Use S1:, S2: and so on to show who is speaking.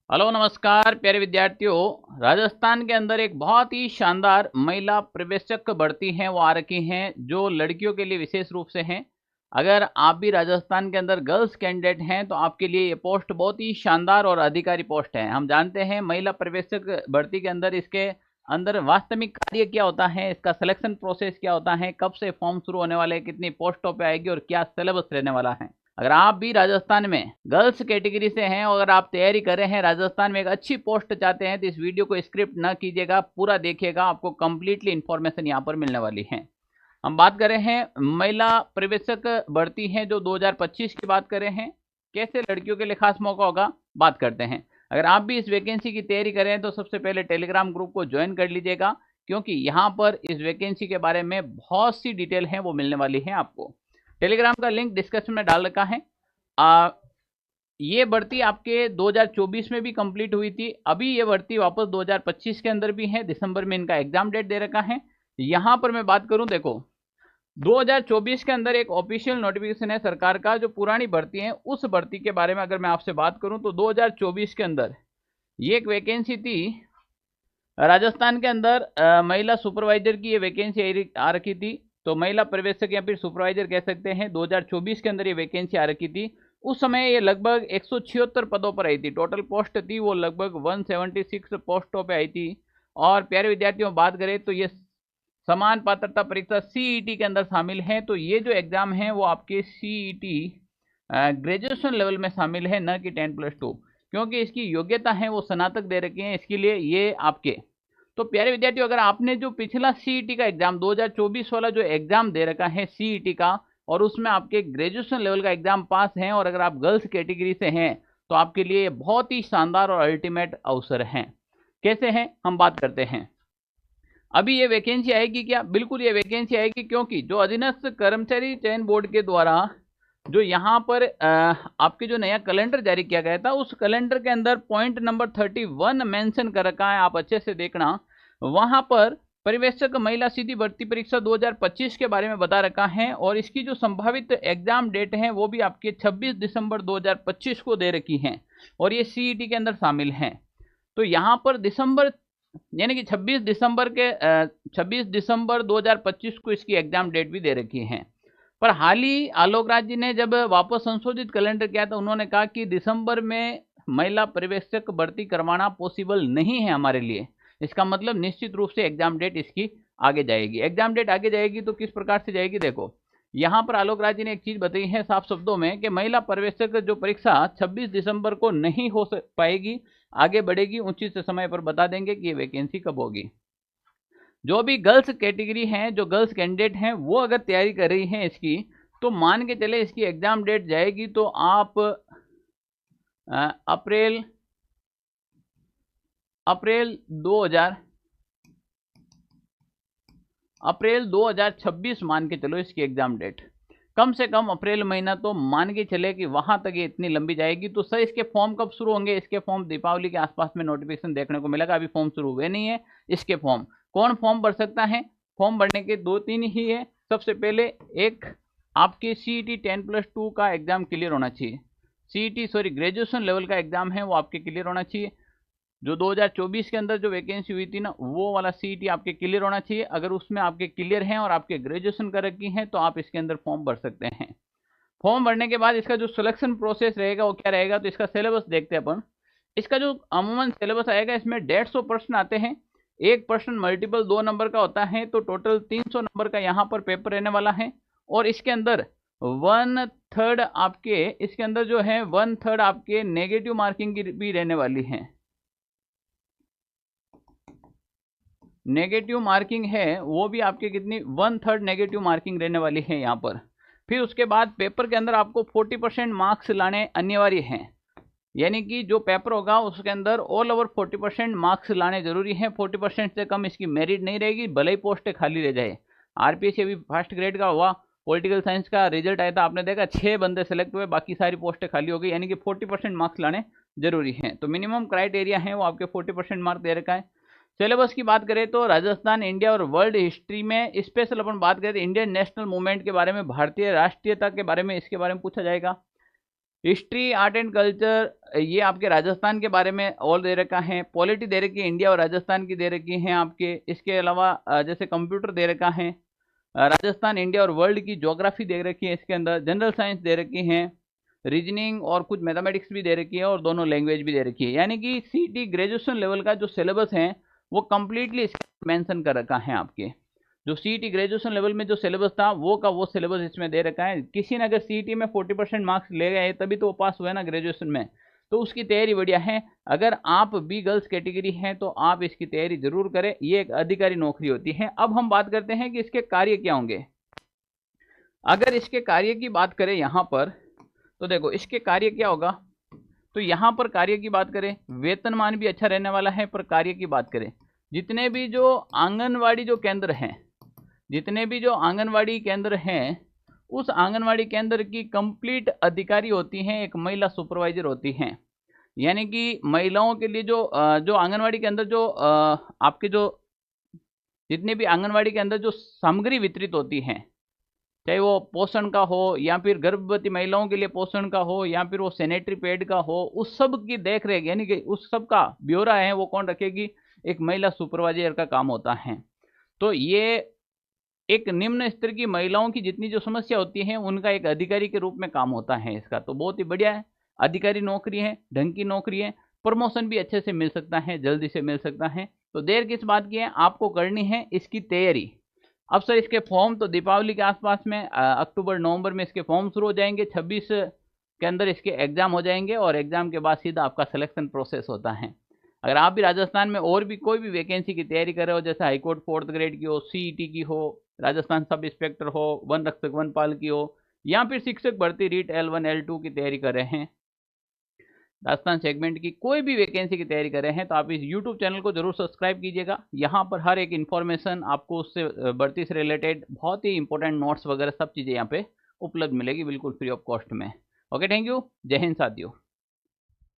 S1: Hello नमस्कार प्यारे विद्यार्थियों। राजस्थान के अंदर एक बहुत ही शानदार महिला प्रवेशक भर्ती हैं वो आ रखी हैं जो लड़कियों के लिए विशेष रूप से हैं। अगर आप भी राजस्थान के अंदर गर्ल्स कैंडिडेट हैं तो आपके लिए ये पोस्ट बहुत ही शानदार और अधिकारी पोस्ट है। हम जानते हैं महिला प्रवेशक भर्ती के अंदर इसके अंदर वास्तविक कार्य क्या होता है, इसका सिलेक्शन प्रोसेस क्या होता है, कब से फॉर्म शुरू होने वाले, कितनी पोस्टों पे आएगी और क्या सिलेबस रहने वाला है। अगर आप भी राजस्थान में गर्ल्स कैटेगरी से हैं और अगर आप तैयारी कर रहे हैं, राजस्थान में एक अच्छी पोस्ट चाहते हैं, तो इस वीडियो को स्क्रिप्ट न कीजिएगा, पूरा देखिएगा, आपको कंप्लीटली इंफॉर्मेशन यहाँ पर मिलने वाली है। हम बात कर रहे हैं महिला प्रवेशक भर्ती है जो 2025 की बात कर रहे हैं। कैसे लड़कियों के लिए खास मौका होगा, बात करते हैं। अगर आप भी इस वैकेंसी की तैयारी कर रहे हैं तो सबसे पहले टेलीग्राम ग्रुप को ज्वाइन कर लीजिएगा, क्योंकि यहाँ पर इस वैकेंसी के बारे में बहुत सी डिटेल है वो मिलने वाली है आपको। टेलीग्राम का लिंक डिस्क्रिप्शन में डाल रखा है। ये भर्ती आपके 2024 में भी कंप्लीट हुई थी, अभी ये भर्ती वापस 2025 के अंदर भी है। दिसंबर में इनका एग्जाम डेट दे रखा है। यहाँ पर मैं बात करूं, देखो 2024 के अंदर एक ऑफिशियल नोटिफिकेशन है सरकार का, जो पुरानी भर्ती है उस भर्ती के बारे में अगर मैं आपसे बात करूं तो 2024 के अंदर ये एक वैकेंसी थी राजस्थान के अंदर। महिला सुपरवाइजर की ये वैकेंसी आ रखी थी, तो महिला प्रवेशक या फिर सुपरवाइजर कह सकते हैं। 2024 के अंदर ये वैकेंसी आ रखी थी। उस समय ये लगभग 176 पदों पर आई थी। टोटल पोस्ट थी वो लगभग 176 पोस्टों पे आई थी। और प्यारे विद्यार्थियों बात करें तो ये समान पात्रता परीक्षा सीईटी के अंदर शामिल है। तो ये जो एग्जाम है वो आपके सीईटी ग्रेजुएशन लेवल में शामिल है, न कि 10+2, क्योंकि इसकी योग्यता है वो स्नातक दे रखी है। इसके लिए ये आपके तो प्यारे विद्यार्थियों, अगर आपने जो पिछला सीईटी का एग्जाम 2024 वाला जो एग्जाम दे रखा है सीईटी का, और उसमें आपके ग्रेजुएशन लेवल का एग्जाम पास हैं और अगर आप गर्ल्स कैटेगरी से हैं तो आपके लिए बहुत ही शानदार और अल्टीमेट अवसर हैं। कैसे हैं, हम बात करते हैं। अभी ये वैकेंसी आएगी क्या? बिल्कुल ये वैकेंसी आएगी, क्योंकि जो अधीनस्थ कर्मचारी चयन बोर्ड के द्वारा जो यहाँ पर आपके जो नया कैलेंडर जारी किया गया था, उस कैलेंडर के अंदर पॉइंट नंबर 31 मेंशन कर रखा है, आप अच्छे से देखना। वहां पर परिवेशक महिला सीधी भर्ती परीक्षा 2025 के बारे में बता रखा है, और इसकी जो संभावित एग्जाम डेट है वो भी आपके 26 दिसंबर 2025 को दे रखी है, और ये सीईटी के अंदर शामिल हैं। तो यहाँ पर दिसंबर यानी कि 26 दिसंबर 2025 को इसकी एग्जाम डेट भी दे रखी है। पर हाल ही आलोक राज जी ने जब वापस संशोधित कैलेंडर किया तो उन्होंने कहा कि दिसंबर में महिला प्रवेशक भर्ती करवाना पॉसिबल नहीं है हमारे लिए। इसका मतलब निश्चित रूप से एग्जाम डेट इसकी आगे जाएगी। एग्जाम डेट आगे जाएगी तो किस प्रकार से जाएगी, देखो यहाँ पर आलोक राज जी ने एक चीज बताई है साफ शब्दों में कि महिला प्रवेशक जो परीक्षा 26 दिसंबर को नहीं हो पाएगी, आगे बढ़ेगी, उचित समय पर बता देंगे कि ये वैकेंसी कब होगी। जो भी गर्ल्स कैटेगरी हैं, जो गर्ल्स कैंडिडेट हैं, वो अगर तैयारी कर रही हैं इसकी, तो मान के चले इसकी एग्जाम डेट जाएगी तो आप अप्रैल 2026 मान के चलो इसकी एग्जाम डेट। कम से कम अप्रैल महीना तो मान के चले कि वहां तक ये इतनी लंबी जाएगी। तो सर इसके फॉर्म कब शुरू होंगे? इसके फॉर्म दीपावली के आसपास में नोटिफिकेशन देखने को मिलेगा, अभी फॉर्म शुरू हुए नहीं है। इसके फॉर्म कौन फॉर्म भर सकता है? फॉर्म भरने के 2-3 ही है। सबसे पहले एक आपके सीईटी 10+2 का एग्जाम क्लियर होना चाहिए। सीईटी ग्रेजुएशन लेवल का एग्जाम है वो आपके क्लियर होना चाहिए। जो 2024 के अंदर जो वैकेंसी हुई थी ना, वो वाला सीईटी आपके क्लियर होना चाहिए। अगर उसमें आपके क्लियर हैं और आपके ग्रेजुएशन कर रखी हैं तो आप इसके अंदर फॉर्म भर सकते हैं। फॉर्म भरने के बाद इसका जो सिलेक्शन प्रोसेस रहेगा वो क्या रहेगा, तो इसका सिलेबस देखते हैं अपन। इसका जो अमूमन सिलेबस आएगा, इसमें 150 प्रश्न आते हैं। एक प्रश्न मल्टीपल 2 नंबर का होता है, तो टोटल 300 नंबर का यहाँ पर पेपर रहने वाला है। और इसके अंदर 1/3 आपके इसके अंदर जो है 1/3 आपके नेगेटिव मार्किंग की भी रहने वाली है। नेगेटिव मार्किंग है वो भी आपके कितनी 1/3 नेगेटिव मार्किंग रहने वाली है यहाँ पर। फिर उसके बाद पेपर के अंदर आपको 40% मार्क्स लाने अनिवार्य हैं, यानी कि जो पेपर होगा उसके अंदर ऑल ओवर 40% मार्क्स लाने जरूरी है। 40% से कम इसकी मेरिट नहीं रहेगी, भले ही पोस्टें खाली रह जाए। आरपीएससी अभी फर्स्ट ग्रेड का हुआ, पॉलिटिकल साइंस का रिजल्ट आया था, आपने देखा 6 बंदे सेलेक्ट हुए, बाकी सारी पोस्टें खाली हो गई, यानी कि 40% मार्क्स लाने जरूरी है। तो मिनिमम क्राइटेरिया है वो आपके 40% मार्क दे रखा है। सिलेबस की बात करें तो राजस्थान, इंडिया और वर्ल्ड हिस्ट्री में स्पेशल अपन बात करें तो इंडियन नेशनल मूवमेंट के बारे में, भारतीय राष्ट्रीयता के बारे में, इसके बारे में पूछा जाएगा। हिस्ट्री, आर्ट एंड कल्चर, ये आपके राजस्थान के बारे में और दे रखा है, पॉलिटी दे रखी है, इंडिया और राजस्थान की दे रखी है आपके। इसके अलावा जैसे कंप्यूटर दे रखा है, राजस्थान, इंडिया और वर्ल्ड की ज्योग्राफी दे रखी है, इसके अंदर जनरल साइंस दे रखी है, रीजनिंग और कुछ मैथमेटिक्स भी दे रखी है, और दोनों लैंग्वेज भी दे रखी है। यानी कि सीटी ग्रेजुएशन लेवल का जो सिलेबस है वो कंप्लीटली मेंशन कर रखा है आपके। जो सीईटी ग्रेजुएशन लेवल में जो सिलेबस था वो सिलेबस इसमें दे रखा है। किसी ने अगर सीईटी में 40% मार्क्स ले गए तभी तो वो पास हुआ ना ग्रेजुएशन में, तो उसकी तैयारी बढ़िया है। अगर आप बी गर्ल्स कैटेगरी हैं तो आप इसकी तैयारी जरूर करें, ये एक अधिकारी नौकरी होती है। अब हम बात करते हैं कि इसके कार्य क्या होंगे। अगर इसके कार्य की बात करें यहाँ पर, तो देखो इसके कार्य क्या होगा। तो यहाँ पर कार्य की बात करें, वेतनमान भी अच्छा रहने वाला है। पर कार्य की बात करें, जितने भी जो आंगनवाड़ी जो केंद्र हैं, जितने भी जो आंगनवाड़ी केंद्र हैं, उस आंगनवाड़ी केंद्र की कंप्लीट अधिकारी होती हैं एक महिला सुपरवाइजर होती हैं। यानी कि महिलाओं के लिए जो आंगनवाड़ी के अंदर जो आपके जो जितने भी आंगनवाड़ी के अंदर जो सामग्री वितरित होती हैं, चाहे वो पोषण का हो या फिर गर्भवती महिलाओं के लिए पोषण का हो या फिर वो सैनिटरी पैड का हो, उस सब की देख रेख यानी कि उस सब का ब्यौरा है वो कौन रखेगी, एक महिला सुपरवाइजर का काम होता है। तो ये एक निम्न स्तर की महिलाओं की जितनी जो समस्या होती है उनका एक अधिकारी के रूप में काम होता है इसका। तो बहुत ही बढ़िया है, अधिकारी नौकरी है, ढंग की नौकरी है, प्रमोशन भी अच्छे से मिल सकता है, जल्दी से मिल सकता है। तो देर किस बात की है, आपको करनी है इसकी तैयारी। अब सर इसके फॉर्म तो दीपावली के आसपास में अक्टूबर नवंबर में इसके फॉर्म शुरू हो जाएंगे, 26 के अंदर इसके एग्जाम हो जाएंगे और एग्जाम के बाद सीधा आपका सिलेक्शन प्रोसेस होता है। अगर आप भी राजस्थान में और भी कोई भी वैकेंसी की तैयारी कर रहे हो, जैसे हाईकोर्ट 4th ग्रेड की हो, सीईटी की हो, राजस्थान सब इंस्पेक्टर हो, वन रक्षक वनपाल की हो, या फिर शिक्षक भर्ती रीट L1 L2 की तैयारी कर रहे हैं, राजस्थान सेगमेंट की कोई भी वैकेंसी की तैयारी कर रहे हैं, तो आप इस यूट्यूब चैनल को जरूर सब्सक्राइब कीजिएगा। यहाँ पर हर एक इन्फॉर्मेशन आपको उससे भर्ती से रिलेटेड बहुत ही इंपॉर्टेंट नोट्स वगैरह सब चीज़ें यहाँ पे उपलब्ध मिलेगी बिल्कुल फ्री ऑफ कॉस्ट में। ओके, थैंक यू, जय हिंद साथियों।